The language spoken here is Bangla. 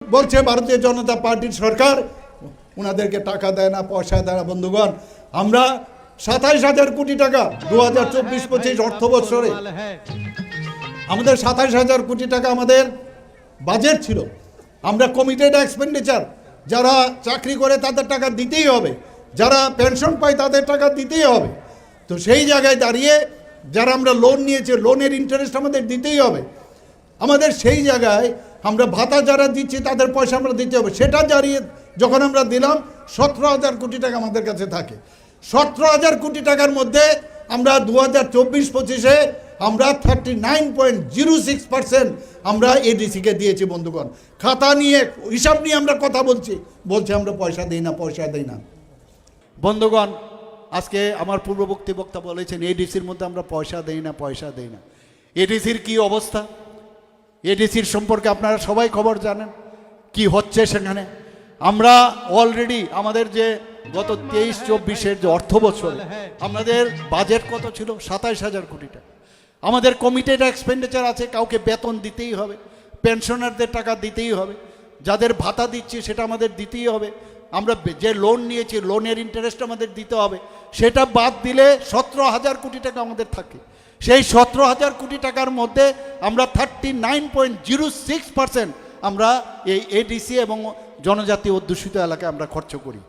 বলছে ভারতীয় জনতা পার্টির সরকার ওনাদেরকে টাকা দেয় না, পয়সা দেয় না। বন্ধুগণ, আমরা 27,000 কোটি টাকা 2024-25 অর্থ বৎসরে আমাদের 27,000 কোটি টাকা আমাদের বাজেট ছিল। আমরা কমিটেড এক্সপেন্ডিচার, যারা চাকরি করে তাদের টাকা দিতেই হবে, যারা পেনশন পায় তাদের টাকা দিতেই হবে। তো সেই জায়গায় দাঁড়িয়ে যারা আমরা লোন নিয়েছি, লোনের ইন্টারেস্ট আমাদের দিতেই হবে। আমাদের সেই জায়গায় আমরা ভাতা যারা দিচ্ছি তাদের পয়সা আমরা দিতে হবে। সেটা দাঁড়িয়ে যখন আমরা দিলাম 17,000 কোটি টাকা আমাদের কাছে থাকে। 17,000 কোটি টাকার মধ্যে আমরা 2024-25-এ আমরা 39.06% আমরা এডিসিকে দিয়েছি। বন্ধুগণ, খাতা নিয়ে হিসাব নিয়ে আমরা কথা বলছি আমরা পয়সা দিই না, পয়সা দিই না। বন্ধুগণ, আজকে আমার পূর্ববর্তী বক্তা বলেছেন এডিসির মধ্যে আমরা পয়সা দেই না, পয়সা দেই না। এডিসির কি অবস্থা, এডিসির সম্পর্কে আপনারা সবাই খবর জানেন কি হচ্ছে সেখানে। আমরা অলরেডি আমাদের যে গত 23-24-এর যে অর্থ বছরে আমাদের বাজেট কত ছিল? 27,000 কোটি টাকা। আমাদের কমিটেড এক্সপেন্ডিচার আছে, কাউকে বেতন দিতেই হবে, পেনশনারদের টাকা দিতেই হবে, যাদের ভাতা দিচ্ছি সেটা আমাদের দিতেই হবে, আমরা যে লোন নিয়েছি লোনের ইন্টারেস্ট আমাদের দিতে হবে। সেটা বাদ দিলে 17,000 কোটি টাকা আমাদের থাকে। সেই 17,000 কোটি টাকার মধ্যে আমরা 39.06% আমরা এই এডিসি এবং জনজাতি অধ্যুষিত এলাকায় আমরা খরচ করি।